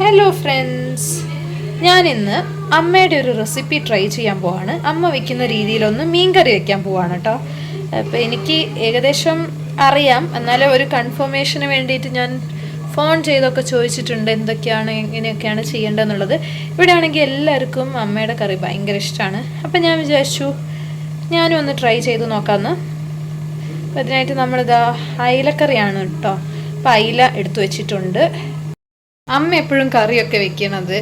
Hello friends, ഞാനിന്ന് അമ്മയുടെ ഒരു റെസിപ്പി ട്രൈ ചെയ്യാൻ പോവാണ്. അമ്മ വെക്കുന്ന രീതിയിലൊന്ന് മീൻകറി വെക്കാൻ പോവാണ് കേട്ടോ. അപ്പോൾ എനിക്ക് ഏകദേശം അറിയാം, എന്നാലും ഒരു കൺഫർമേഷന് വേണ്ടിയിട്ട് ഞാൻ ഫോൺ ചെയ്തൊക്കെ ചോദിച്ചിട്ടുണ്ട് എന്തൊക്കെയാണ് എങ്ങനെയൊക്കെയാണ് ചെയ്യേണ്ടതെന്നുള്ളത്. ഇവിടെ ആണെങ്കിൽ എല്ലാവർക്കും അമ്മയുടെ കറി ഭയങ്കര ഇഷ്ടമാണ്. അപ്പം ഞാൻ വിചാരിച്ചു ഞാനും ഒന്ന് ട്രൈ ചെയ്ത് നോക്കാമെന്ന്. അപ്പം അതിനായിട്ട് നമ്മളിതാ അയിലക്കറിയാണ് കേട്ടോ. അപ്പം അയില എടുത്തു വെച്ചിട്ടുണ്ട്. അമ്മ എപ്പോഴും കറിയൊക്കെ വെക്കുന്നത്,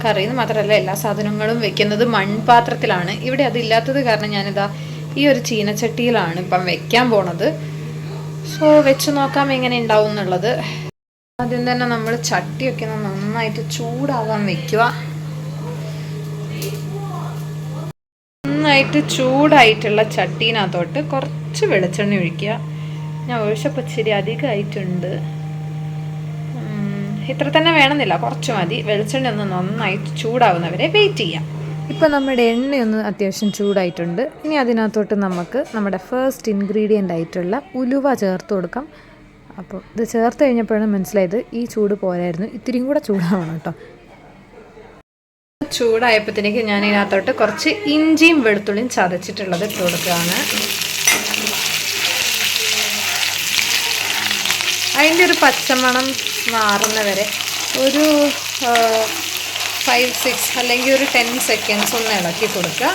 കറിന്ന് മാത്രമല്ല എല്ലാ സാധനങ്ങളും വെക്കുന്നത് മൺപാത്രത്തിലാണ്. ഇവിടെ അതില്ലാത്തത് കാരണം ഞാനിതാ ഈ ഒരു ചീനച്ചട്ടിയിലാണ് ഇപ്പം വെക്കാൻ പോണത്. സോ വെച്ച് നോക്കാം എങ്ങനെ ഉണ്ടാവും എന്നുള്ളത്. ആദ്യം തന്നെ നമ്മൾ ചട്ടിയൊക്കെ നന്നായിട്ട് ചൂടാവാൻ വെക്കുക. നന്നായിട്ട് ചൂടായിട്ടുള്ള ചട്ടീനകത്തോട്ട് കുറച്ച് വെളിച്ചെണ്ണ ഒഴിക്കുക. ഞാൻ ഒഴിച്ചപ്പോൾ ഇച്ചിരി അധികമായിട്ടുണ്ട്. ഇത്ര തന്നെ വേണമെന്നില്ല, കുറച്ച് മതി. വെളിച്ചെണ്ണ ഒന്ന് നന്നായിട്ട് ചൂടാവുന്നവരെ വെയിറ്റ് ചെയ്യാം. ഇപ്പോൾ നമ്മുടെ എണ്ണയൊന്ന് അത്യാവശ്യം ചൂടായിട്ടുണ്ട്. ഇനി അതിനകത്തോട്ട് നമുക്ക് നമ്മുടെ ഫസ്റ്റ് ഇൻഗ്രീഡിയൻ്റ് ആയിട്ടുള്ള ഉലുവ ചേർത്ത് കൊടുക്കാം. അപ്പോൾ ഇത് ചേർത്ത് കഴിഞ്ഞപ്പോഴാണ് മനസ്സിലായത് ഈ ചൂട് പോരായിരുന്നു, ഇത്തിരിയും കൂടെ ചൂടാവണം കേട്ടോ. ചൂടായപ്പോഴത്തേക്ക് ഞാൻ ഇതിനകത്തോട്ട് കുറച്ച് ഇഞ്ചിയും വെളുത്തുള്ളിയും ചതച്ചിട്ടുള്ളത് ഇട്ട് കൊടുക്കുകയാണ്. അതിൻ്റെ ഒരു പച്ചമണം മാറുന്നവരെ ഒരു 5-6 അല്ലെങ്കിൽ ഒരു 10 സെക്കൻഡ്സ് ഒന്ന് ഇളക്കി കൊടുക്കുക.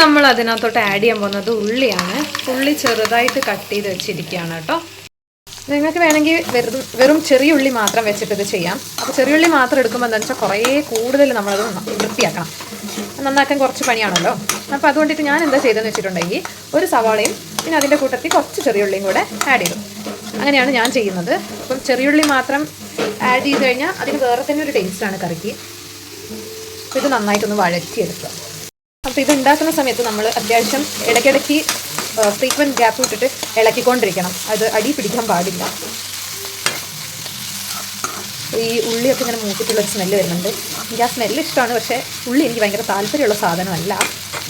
നമ്മൾ അതിനകത്തോട്ട് ആഡ് ചെയ്യാൻ പോകുന്നത് ഉള്ളിയാണ്. ഉള്ളി ചെറുതായിട്ട് കട്ട് ചെയ്ത് വെച്ചിരിക്കുകയാണ് കേട്ടോ. നിങ്ങൾക്ക് വേണമെങ്കിൽ വെറും ചെറിയ ഉള്ളി മാത്രം വെച്ചിട്ട് ഇത് ചെയ്യാം. അപ്പോൾ ചെറിയ ഉള്ളി മാത്രം എടുക്കുമ്പോൾ എന്താണെന്ന് വെച്ചാൽ കുറേ കൂടുതൽ നമ്മളത് വൃത്തിയാക്കണം. നന്നാക്കാൻ കുറച്ച് പണിയാണല്ലോ. അപ്പോൾ അതുകൊണ്ടിട്ട് ഞാൻ എന്താ ചെയ്തതെന്ന് വെച്ചിട്ടുണ്ടെങ്കിൽ ഒരു സവാളയും പിന്നെ അതിൻ്റെ കൂട്ടത്തിൽ കുറച്ച് ചെറിയുള്ളിയും കൂടെ ആഡ് ചെയ്തു. അങ്ങനെയാണ് ഞാൻ ചെയ്യുന്നത്. അപ്പം ചെറിയുള്ളി മാത്രം ആഡ് ചെയ്ത് കഴിഞ്ഞാൽ അതിന് വേറെ തന്നെ ഒരു ടേസ്റ്റാണ് കറിക്ക്. അപ്പോൾ ഇത് നന്നായിട്ടൊന്ന് വഴറ്റിയെടുക്കുക. അപ്പോൾ ഇത് ഉണ്ടാക്കുന്ന സമയത്ത് നമ്മൾ അത്യാവശ്യം ഇടയ്ക്കിടയ്ക്ക് ഫ്രീക്വൻറ്റ് ഗ്യാപ്പ് ഇട്ടിട്ട് ഇളക്കിക്കൊണ്ടിരിക്കണം. അത് അടി പിടിക്കാൻ പാടില്ല. ഈ ഉള്ളിയൊക്കെ ഇങ്ങനെ മൂത്തിട്ടുള്ളൊരു സ്മെല്ല് വരുന്നുണ്ട്. എനിക്ക് ആ സ്മെല്ല് ഇഷ്ടമാണ്, പക്ഷേ ഉള്ളി എനിക്ക് ഭയങ്കര താല്പര്യമുള്ള സാധനമല്ല.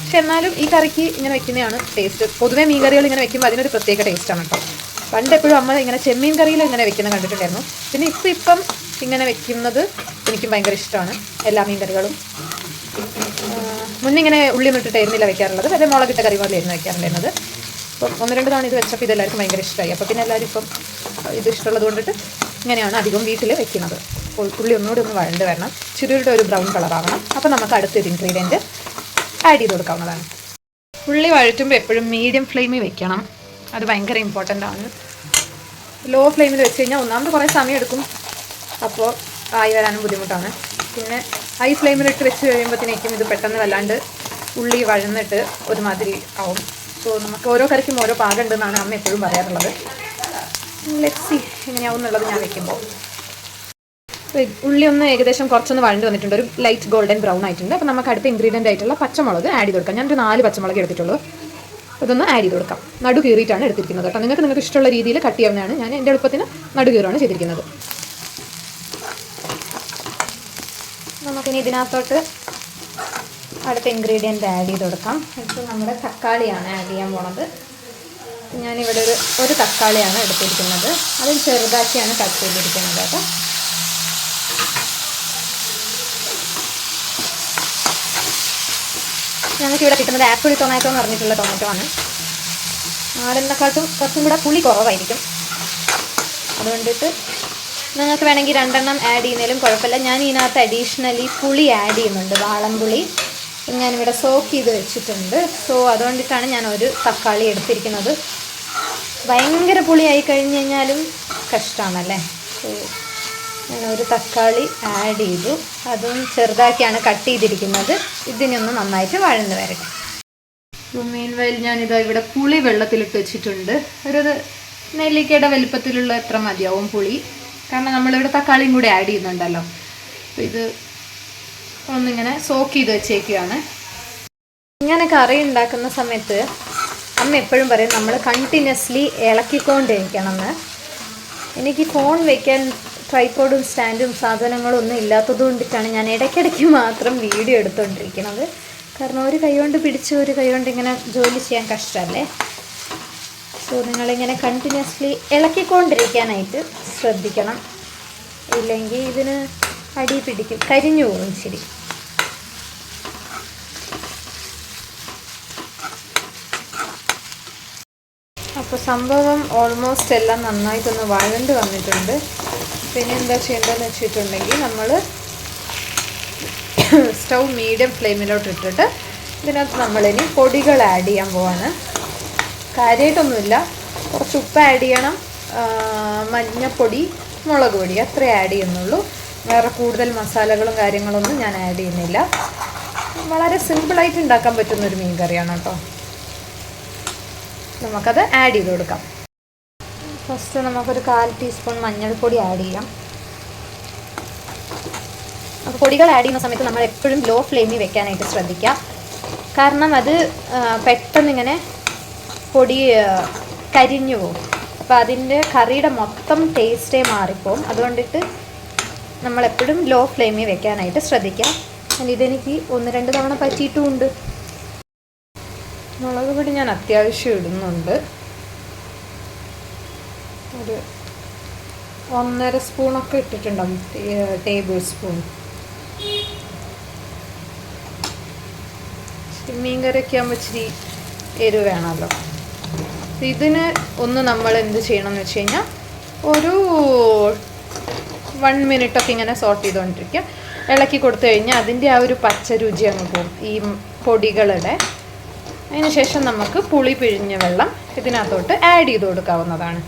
പക്ഷെ എന്നാലും ഈ കറിക്ക് ഇങ്ങനെ വെക്കുന്നതാണ് ടേസ്റ്റ്. പൊതുവേ മീൻ കറികൾ ഇങ്ങനെ വെക്കുമ്പോൾ അതിനൊരു പ്രത്യേക ടേസ്റ്റാണ് കേട്ടോ. പണ്ട് എപ്പോഴും അമ്മ ഇങ്ങനെ ചെമ്മീൻ കറിയിൽ ഇങ്ങനെ വെക്കുന്നത് കണ്ടിട്ടുണ്ടായിരുന്നു. പിന്നെ ഇപ്പം ഇങ്ങനെ വെക്കുന്നത് എനിക്കും ഭയങ്കര ഇഷ്ടമാണ്. എല്ലാ മീൻ കറികളും മുന്നേ ഇങ്ങനെ ഉള്ളിയൊന്നും ഇട്ടിട്ടായിരുന്നില്ല വെക്കാറുള്ളത്, അതെ മുളകിട്ട കറി പോലെയായിരുന്നു വെക്കാറുണ്ടായിരുന്നത്. അപ്പം 1-2 തവണ ഇത് വെച്ചപ്പോൾ ഇതെല്ലാവർക്കും ഭയങ്കര ഇഷ്ടമായി. അപ്പോൾ പിന്നെ എല്ലാവരും ഇപ്പം ഇത് ഇഷ്ടമുള്ളത് കൊണ്ടിട്ട് ഇങ്ങനെയാണ് അധികം വീട്ടിൽ വെക്കുന്നത്. ഉള്ളി ഒന്നുകൂടി ഒന്ന് വഴണ്ട് വരണം, ചെറിയൊരു ഒരു ബ്രൗൺ കളറാവണം. അപ്പോൾ നമുക്ക് അടുത്തൊരു ഇൻഗ്രീഡിയൻറ്റ് ആഡ് ചെയ്ത് കൊടുക്കാവുന്നതാണ്. ഉള്ളി വഴറ്റുമ്പോൾ എപ്പോഴും മീഡിയം ഫ്ലെയിമിൽ വെക്കണം. അത് ഭയങ്കര ഇമ്പോർട്ടൻ്റ് ആണ്. ലോ ഫ്ലെയിമിൽ വെച്ച് കഴിഞ്ഞാൽ ഒന്നാമത് കുറേ സമയം എടുക്കും, അപ്പോൾ ആയി വരാനും ബുദ്ധിമുട്ടാണ്. പിന്നെ ഹൈ ഫ്ലെയിമിലിട്ട് വെച്ച് കഴിയുമ്പോഴത്തേക്കും ഇത് പെട്ടെന്ന് വല്ലാണ്ട് ഉള്ളി വഴന്നിട്ട് ഒരുമാതിരി ആവും. സോ നമുക്ക് ഓരോ കറിക്കും ഓരോ പാകം ഉണ്ടെന്നാണ് അമ്മ എപ്പോഴും പറയാറുള്ളത്. ലെറ്റ്സ് സീ എങ്ങനെയാവും എന്നുള്ളത് ഞാൻ വെക്കുമ്പോൾ. ഉള്ളി ഒന്ന് ഏകദേശം കുറച്ചൊന്ന് വഴണ്ട് വന്നിട്ടുണ്ട്, ഒരു ലൈറ്റ് ഗോൾഡൻ ബ്രൗൺ ആയിട്ടുണ്ട്. അപ്പോൾ നമുക്ക് അടുത്ത ഇൻഗ്രീഡിയൻ്റ് ആയിട്ടുള്ള പച്ചമുളക് ആഡ് ചെയ്ത് കൊടുക്കാം. ഞാനൊരു 4 പച്ചമുളക് എടുത്തിട്ടുള്ളൂ. അതൊന്ന് ആഡ് ചെയ്ത് കൊടുക്കാം. നടു കീറിയിട്ടാണ് എടുത്തിരിക്കുന്നത് കേട്ടോ. നിങ്ങൾക്ക് ഇഷ്ടമുള്ള രീതിയിൽ കട്ട് ചെയ്യാവുന്നതാണ്. ഞാൻ എൻ്റെ എളുപ്പത്തിന് നടു കീറാണ് ചെയ്തിരിക്കുന്നത്. നമുക്കിനി ഇതിനകത്തോട്ട് അടുത്ത ഇൻഗ്രീഡിയൻ്റ് ആഡ് ചെയ്ത് കൊടുക്കാം. ഇപ്പോൾ നമ്മുടെ തക്കാളിയാണ് ആഡ് ചെയ്യാൻ പോണത്. ഞാനിവിടെ ഒരു തക്കാളിയാണ് എടുത്തിരിക്കുന്നത്. അതിൽ ചെറുതാക്കിയാണ് കട്ട് ചെയ്തിരിക്കുന്നത് കേട്ടോ. ഞങ്ങൾക്കിവിടെ കിട്ടുന്നത് ആപ്പിൾ ടൊമാറ്റോ എന്ന് പറഞ്ഞിട്ടുള്ള ടൊമാറ്റോ ആണ്. നാടനെക്കാട്ടും കുറച്ചും കൂടെ പുളി കുറവായിരിക്കും. അതുകൊണ്ടിട്ട് നിങ്ങൾക്ക് വേണമെങ്കിൽ 2 ആഡ് ചെയ്യുന്നതിലും കുഴപ്പമില്ല. ഞാൻ ഇതിനകത്ത് അഡീഷണലി പുളി ആഡ് ചെയ്യുന്നുണ്ട്, വാളംപുളി. ഞാനിവിടെ സോക്ക് ചെയ്ത് വെച്ചിട്ടുണ്ട്. സോ അതുകൊണ്ടിട്ടാണ് ഞാൻ ഒരു തക്കാളി എടുത്തിരിക്കുന്നത്. ഭയങ്കര പുളിയായി കഴിഞ്ഞ് കഴിഞ്ഞാലും കഷ്ടമാണല്ലേ. സോ ഞാൻ ഒരു തക്കാളി ആഡ് ചെയ്തു. അതും ചെറുതാക്കിയാണ് കട്ട് ചെയ്തിരിക്കുന്നത്. ഇതിനൊന്ന് നന്നായിട്ട് വഴന്ന് വരട്ടെ. മീൻവയൽ ഞാനിതാ ഇവിടെ പുളി വെള്ളത്തിലിട്ട് വെച്ചിട്ടുണ്ട്. ഒരു നെല്ലിക്കയുടെ വലിപ്പത്തിലുള്ള എത്ര മതിയാവും പുളി, കാരണം നമ്മളിവിടെ തക്കാളിയും കൂടി ആഡ് ചെയ്യുന്നുണ്ടല്ലോ. അപ്പോൾ ഇത് ഒന്നിങ്ങനെ സോക്ക് ചെയ്ത് വെച്ചേക്കുകയാണ്. ഇങ്ങനെ കറി ഉണ്ടാക്കുന്ന സമയത്ത് അമ്മ എപ്പോഴും പറയും നമ്മൾ കണ്ടിന്യൂസ്ലി ഇളക്കിക്കൊണ്ടിരിക്കണമെന്ന്. എനിക്ക് ഫോൺ വയ്ക്കാൻ ട്രൈപോഡും സ്റ്റാൻഡും സാധനങ്ങളും ഒന്നും ഇല്ലാത്തത് കൊണ്ടിട്ടാണ് ഞാൻ ഇടയ്ക്കിടയ്ക്ക് മാത്രം വീഡിയോ എടുത്തുകൊണ്ടിരിക്കുന്നത്. കാരണം ഒരു കൈ കൊണ്ട് പിടിച്ച് ഒരു കൈ കൊണ്ട് ഇങ്ങനെ ജോലി ചെയ്യാൻ കഷ്ടമല്ലേ. സോ നിങ്ങളിങ്ങനെ കണ്ടിന്യൂസ്ലി ഇളക്കിക്കൊണ്ടിരിക്കാനായിട്ട് ശ്രദ്ധിക്കണം. ഇല്ലെങ്കിൽ ഇതിന് അടി പിടിക്കും, കരിഞ്ഞു പോകും ശരി. അപ്പോൾ സംഭവം ഓൾമോസ്റ്റ് എല്ലാം നന്നായിട്ടൊന്ന് വഴണ്ട് വന്നിട്ടുണ്ട്. പിന്നെ എന്താ ചെയ്യേണ്ടതെന്ന് വെച്ചിട്ടുണ്ടെങ്കിൽ നമ്മൾ സ്റ്റൗ മീഡിയം ഫ്ലെയിമിലോട്ട് ഇട്ടിട്ട് ഇതിനകത്ത് നമ്മളിനി പൊടികൾ ആഡ് ചെയ്യാൻ പോവാണ്. കാര്യമായിട്ടൊന്നുമില്ല, കുറച്ച് ഉപ്പ് ആഡ് ചെയ്യണം, മഞ്ഞപ്പൊടി, മുളക് പൊടി അത്രേ ആഡ് ചെയ്യുന്നുള്ളൂ. വേറെ കൂടുതൽ മസാലകളും കാര്യങ്ങളൊന്നും ഞാൻ ആഡ് ചെയ്യുന്നില്ല. വളരെ സിമ്പിളായിട്ട് ഉണ്ടാക്കാൻ പറ്റുന്നൊരു മീൻ കറിയാണ് കേട്ടോ. നമുക്കത് ആഡ് ചെയ്ത് കൊടുക്കാം. ഫസ്റ്റ് നമുക്കൊരു 1/4 ടീസ്പൂൺ മഞ്ഞൾപ്പൊടി ആഡ് ചെയ്യാം. അപ്പോൾ പൊടികൾ ആഡ് ചെയ്യുന്ന സമയത്ത് നമ്മൾ എപ്പോഴും ലോ ഫ്ലെയിമിൽ വെക്കാനായിട്ട് ശ്രദ്ധിക്കുക. കാരണം അത് പെട്ടെന്നിങ്ങനെ പൊടി കരിഞ്ഞു പോകും. അപ്പോൾ അതിൻ്റെ കറിയുടെ മൊത്തം ടേസ്റ്റേ മാറിപ്പോവും. അതുകൊണ്ടിട്ട് നമ്മളെപ്പോഴും ലോ ഫ്ലെയിമിൽ വെക്കാനായിട്ട് ശ്രദ്ധിക്കാം. ഇതെനിക്ക് 1-2 തവണ പറ്റിയിട്ടുമുണ്ട്. മുളക് പൊടി ഞാൻ അത്യാവശ്യം ഇടുന്നുണ്ട്. ഒരു 1.5 സ്പൂണൊക്കെ ഇട്ടിട്ടുണ്ടാവും, ടേബിൾ സ്പൂൺ. മീൻ കറിയൊക്കെ ആകുമ്പോൾ ഇച്ചിരി എരിവ് വേണമല്ലോ. ഇതിന് ഒന്ന് നമ്മൾ എന്ത് ചെയ്യണം എന്ന് വെച്ച് കഴിഞ്ഞാൽ ഒരു 1 മിനിറ്റൊക്കെ ഇങ്ങനെ സോട്ട് ചെയ്തുകൊണ്ടിരിക്കുക. ഇളക്കി കൊടുത്തു കഴിഞ്ഞാൽ അതിൻ്റെ ആ ഒരു പച്ച രുചി അങ്ങ് പോകും ഈ പൊടികളുടെ. അതിന് ശേഷം നമുക്ക് പുളി പിഴിഞ്ഞ വെള്ളം ഇതിനകത്തോട്ട് ആഡ് ചെയ്ത് കൊടുക്കാവുന്നതാണ്.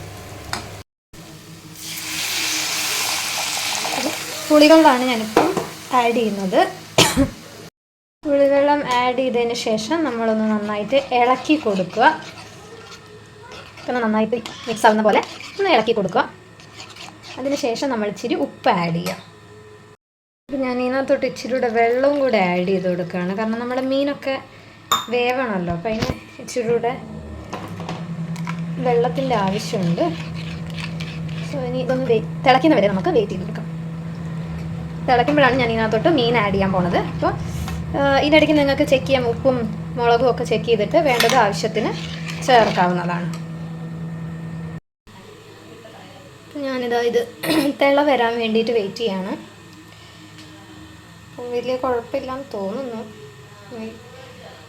പുളിവെള്ളമാണ് ഞാനിപ്പം ആഡ് ചെയ്യുന്നത്. പുളിവെള്ളം ആഡ് ചെയ്തതിന് ശേഷം നമ്മളൊന്ന് നന്നായിട്ട് ഇളക്കി കൊടുക്കുക. പിന്നെ നന്നായിട്ട് മിക്സ് ആവുന്ന പോലെ ഒന്ന് ഇളക്കി കൊടുക്കുക. അതിന് ശേഷം നമ്മൾ ഇച്ചിരി ഉപ്പ് ആഡ് ചെയ്യുക. അപ്പം ഞാൻ ഇതിനകത്തോട്ട് ഇച്ചിരി കൂടെ വെള്ളവും കൂടെ ആഡ് ചെയ്ത് കൊടുക്കുകയാണ്. കാരണം നമ്മുടെ മീനൊക്കെ വേവണമല്ലോ, അപ്പം അതിന് ഇച്ചിരി കൂടെ വെള്ളത്തിൻ്റെ ആവശ്യമുണ്ട്. സോ ഇനി ഇതൊന്ന് തിളയ്ക്കുന്ന വരെ നമുക്ക് വെയിറ്റ് ചെയ്ത് കൊടുക്കാം. തിളയ്ക്കുമ്പോഴാണ് ഞാൻ ഇതിനകത്തോട്ട് മീൻ ആഡ് ചെയ്യാൻ പോണത്. അപ്പോൾ ഇതിനിടയ്ക്ക് നിങ്ങൾക്ക് ചെക്ക് ചെയ്യാം, ഉപ്പും മുളകും ഒക്കെ ചെക്ക് ചെയ്തിട്ട് വേണ്ടത് ആവശ്യത്തിന് ചേർക്കാവുന്നതാണ്. ഞാനിതാ ഇത് തിള വരാൻ വേണ്ടിയിട്ട് വെയിറ്റ് ചെയ്യാണ്. അപ്പം വലിയ കുഴപ്പമില്ലാന്ന് തോന്നുന്നു.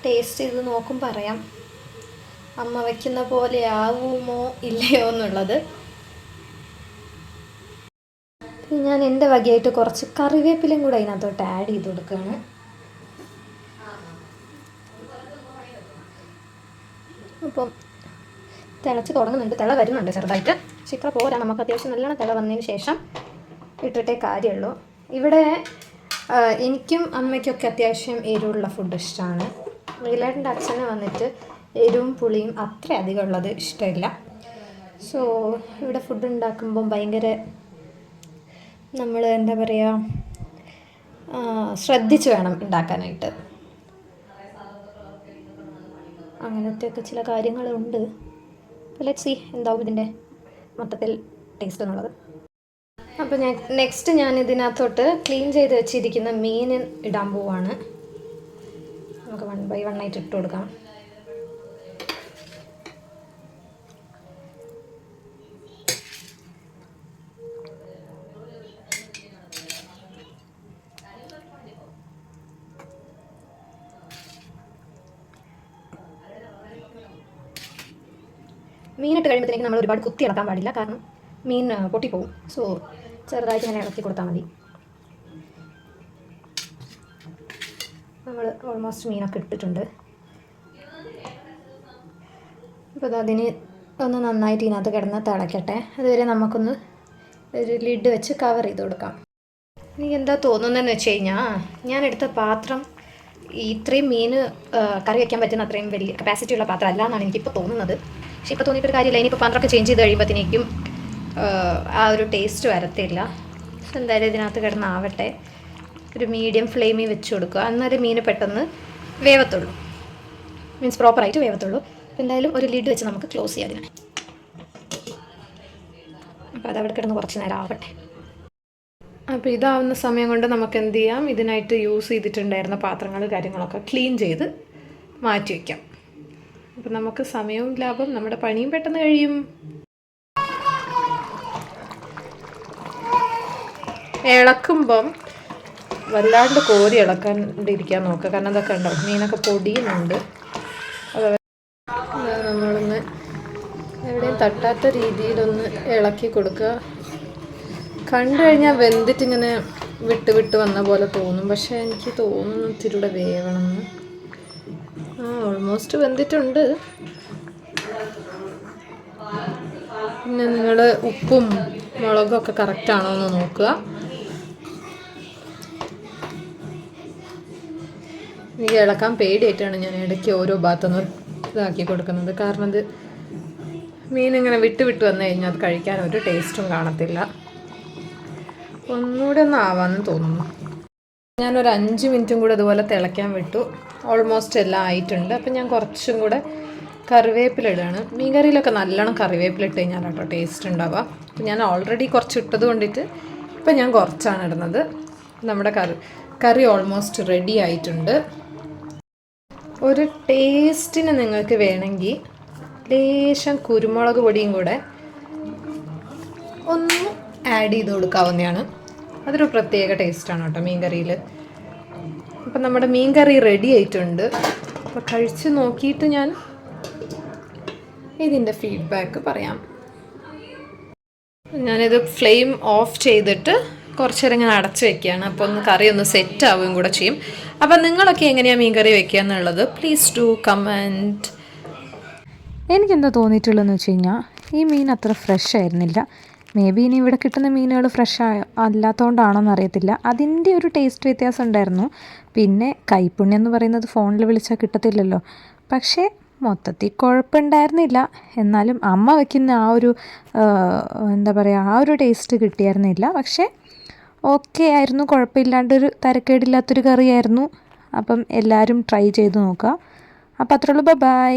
ടേസ്റ്റ് ചെയ്ത് നോക്കും പറയാം അമ്മ വയ്ക്കുന്ന പോലെ ആവുമോ ഇല്ലയോ എന്നുള്ളത്. ഞാൻ എൻ്റെ വകയായിട്ട് കുറച്ച് കറിവേപ്പിലയും കൂടെ അതിനകത്തോട്ട് ആഡ് ചെയ്ത് കൊടുക്കുകയാണ്. അപ്പം തിളച്ച് തുടങ്ങുന്നുണ്ട്, തിള വരുന്നുണ്ട് ചെറുതായിട്ട്. പക്ഷെ ഇത്ര പോരാ, നമുക്ക് അത്യാവശ്യം നല്ലോണം തിള വന്നതിന് ശേഷം ഇട്ടിട്ടേ കാര്യമുള്ളൂ. ഇവിടെ എനിക്കും അമ്മയ്ക്കൊക്കെ അത്യാവശ്യം എരിവുള്ള ഫുഡ് ഇഷ്ടമാണ്. വീലേട്ടൻ്റെ അച്ഛന് വന്നിട്ട് എരിവും പുളിയും അത്ര അധികം ഉള്ളത് ഇഷ്ടമില്ല. സോ ഇവിടെ ഫുഡ് ഉണ്ടാക്കുമ്പം ഭയങ്കര നമ്മൾ എന്താ പറയുക, ശ്രദ്ധിച്ച് വേണം ഉണ്ടാക്കാനായിട്ട്. അങ്ങനത്തെയൊക്കെ ചില കാര്യങ്ങളുണ്ട്. ലെറ്റ്സ് സീ എന്താവും ഇതിൻ്റെ മൊത്തത്തിൽ ടേസ്റ്റ് എന്നുള്ളത്. അപ്പോൾ നെക്സ്റ്റ് ഞാൻ ഇതിനകത്തോട്ട് ക്ലീൻ ചെയ്ത് വെച്ചിരിക്കുന്ന മീൻ ഇടാൻ പോവാണ്. നമുക്ക് 1 by 1 ആയിട്ട് ഇട്ട് കൊടുക്കാം. മീനിട്ട് കഴിയുമ്പോഴത്തേക്ക് നമ്മൾ ഒരുപാട് കുത്തി ഇളക്കാൻ പാടില്ല, കാരണം മീൻ പൊട്ടിപ്പോവും. സോ ചെറുതായിട്ട് ഇങ്ങനെ ഇളക്കി കൊടുത്താൽ മതി. നമ്മൾ ഓൾമോസ്റ്റ് മീനൊക്കെ ഇട്ടിട്ടുണ്ട്. അപ്പോൾ അതിന് ഒന്ന് നന്നായിട്ട് ഇതിനകത്ത് കിടന്ന് തിളയ്ക്കട്ടെ. അതുവരെ നമുക്കൊന്ന് ഒരു ലിഡ് വെച്ച് കവർ ചെയ്ത് കൊടുക്കാം. എനിക്ക് എന്താ തോന്നുന്നതെന്ന് വെച്ച് കഴിഞ്ഞാൽ, ഞാൻ എടുത്ത പാത്രം ഇത്രയും മീൻ കറി വയ്ക്കാൻ പറ്റുന്ന അത്രയും വലിയ കപ്പാസിറ്റി ഉള്ള പാത്രം അല്ല എന്നാണ് എനിക്കിപ്പോൾ തോന്നുന്നത്. പക്ഷേ ഇപ്പോൾ തോന്നിയിട്ടൊരു കാര്യമില്ല. ഇനിയിപ്പോൾ പാത്രമൊക്കെ ചേഞ്ച് ചെയ്ത് കഴിയുമ്പോഴത്തേക്കും ആ ഒരു ടേസ്റ്റ് വരത്തില്ല. പക്ഷെ എന്തായാലും ഇതിനകത്ത് കിടന്നാവട്ടെ. ഒരു മീഡിയം ഫ്ലെയിമിൽ വെച്ച് കൊടുക്കുക, എന്നാലും മീൻ പെട്ടെന്ന് വേവത്തുള്ളൂ, മീൻസ് പ്രോപ്പറായിട്ട് വേവത്തുള്ളൂ. അപ്പോൾ എന്തായാലും ഒരു ലിഡ് വെച്ച് നമുക്ക് ക്ലോസ് ചെയ്യാം അതിനെ. അപ്പോൾ അതവിടെ കിടന്ന് കുറച്ച് നേരം ആവട്ടെ. അപ്പോൾ ഇതാവുന്ന സമയം കൊണ്ട് നമുക്ക് എന്ത് ചെയ്യാം, ഇതിനായിട്ട് യൂസ് ചെയ്തിട്ടുണ്ടായിരുന്ന പാത്രങ്ങൾ കാര്യങ്ങളൊക്കെ ക്ലീൻ ചെയ്ത് മാറ്റി വയ്ക്കാം. അപ്പോൾ നമുക്ക് സമയവും ലാഭം, നമ്മുടെ പണിയും പെട്ടെന്ന് കഴിയും. ഇളക്കുമ്പം വല്ലാണ്ട് കോരി ഇളക്കാണ്ടിരിക്കാൻ നോക്കുക. കാരണം അതൊക്കെ ഉണ്ടാവും, മീനൊക്കെ പൊടിയുന്നുണ്ട്. അത് നമ്മളൊന്ന് എവിടെയും തട്ടാത്ത രീതിയിലൊന്ന് ഇളക്കി കൊടുക്കുക. കണ്ടു കഴിഞ്ഞാൽ വെന്തിട്ടിങ്ങനെ വിട്ട് വിട്ട് വന്ന പോലെ തോന്നും, പക്ഷേ എനിക്ക് തോന്നുന്നു ഇത്തിരി വേവണമെന്ന്. ഓൾമോസ്റ്റ് വെന്തിട്ടുണ്ട്. പിന്നെ നിങ്ങൾ ഉപ്പും മുളകും ഒക്കെ കറക്റ്റാണോ എന്ന് നോക്കുക. എനിക്ക് ഇളക്കാൻ പേടിയായിട്ടാണ് ഞാൻ ഇടയ്ക്ക് ഓരോ ഭാഗത്തുനിന്ന് ഇതാക്കി കൊടുക്കുന്നത്. കാരണം അത് മീൻ ഇങ്ങനെ വിട്ട് വിട്ട് വന്നു കഴിഞ്ഞാൽ അത് കഴിക്കാൻ ഒരു ടേസ്റ്റും കാണത്തില്ല. ഒന്നുകൂടെ ഒന്ന് ആവാമെന്ന് തോന്നുന്നു. ഞാനൊരു 5 മിനിറ്റും കൂടെ അതുപോലെ തിളയ്ക്കാൻ വിട്ടു. ഓൾമോസ്റ്റ് എല്ലാം ആയിട്ടുണ്ട്. അപ്പം ഞാൻ കുറച്ചും കൂടെ കറിവേപ്പില ഇടുകയാണ്. മീൻ കറിയിലൊക്കെ നല്ലോണം കറിവേപ്പില ഇട്ട് കഴിഞ്ഞാൽ കേട്ടോ ടേസ്റ്റ് ഉണ്ടാവുക. അപ്പം ഞാൻ ഓൾറെഡി കുറച്ച് ഇട്ടത് കൊണ്ടിട്ട് ഇപ്പം ഞാൻ കുറച്ചാണ് ഇടുന്നത്. നമ്മുടെ കറി ഓൾമോസ്റ്റ് റെഡി ആയിട്ടുണ്ട്. ഒരു ടേസ്റ്റിന് നിങ്ങൾക്ക് വേണമെങ്കിൽ ലേശം കുരുമുളക് പൊടിയും കൂടെ ഒന്ന് ആഡ് ചെയ്ത് കൊടുക്കാവുന്നതാണ്. അതൊരു പ്രത്യേക ടേസ്റ്റാണ് കേട്ടോ മീൻ കറിയിൽ. അപ്പം നമ്മുടെ മീൻ കറി റെഡി ആയിട്ടുണ്ട്. അപ്പോൾ കഴിച്ച് നോക്കിയിട്ട് ഞാൻ ഇതിൻ്റെ ഫീഡ്ബാക്ക് പറയാം. ഞാനിത് ഫ്ലെയിം ഓഫ് ചെയ്തിട്ട് കുറച്ച് നേരം ഇങ്ങനെ അടച്ച് വെക്കുകയാണ്. അപ്പോൾ ഒന്ന് കറി ഒന്ന് സെറ്റ് ആവുകയും കൂടെ ചെയ്യും. അപ്പം നിങ്ങളൊക്കെ എങ്ങനെയാണ് മീൻ കറി വെക്കുക എന്നുള്ളത് പ്ലീസ് ഡു കമൻറ്റ്. എനിക്കെന്താ തോന്നിയിട്ടുള്ളതെന്ന് വെച്ച് കഴിഞ്ഞാൽ ഈ മീൻ അത്ര ഫ്രഷ് ആയിരുന്നില്ല. മേ ബി ഇനി ഇവിടെ കിട്ടുന്ന മീനുകൾ ഫ്രഷ് അല്ലാത്തതുകൊണ്ടാണോന്ന് അറിയത്തില്ല. അതിൻ്റെ ഒരു ടേസ്റ്റ് വ്യത്യാസം ഉണ്ടായിരുന്നു. പിന്നെ കൈപ്പുണ്യം എന്ന് പറയുന്നത് ഫോണിൽ വിളിച്ചാൽ കിട്ടത്തില്ലല്ലോ. പക്ഷേ മൊത്തത്തിൽ കുഴപ്പമുണ്ടായിരുന്നില്ല. എന്നാലും അമ്മ വയ്ക്കുന്ന ആ ഒരു എന്താ പറയുക, ആ ഒരു ടേസ്റ്റ് കിട്ടിയായിരുന്നില്ല. പക്ഷേ ഓക്കെ ആയിരുന്നു, കുഴപ്പമില്ലാണ്ടൊരു തരക്കേടില്ലാത്തൊരു കറിയായിരുന്നു. അപ്പം എല്ലാവരും ട്രൈ ചെയ്ത് നോക്കുക. അപ്പോൾ അത്രയുള്ളൂ. ബൈ.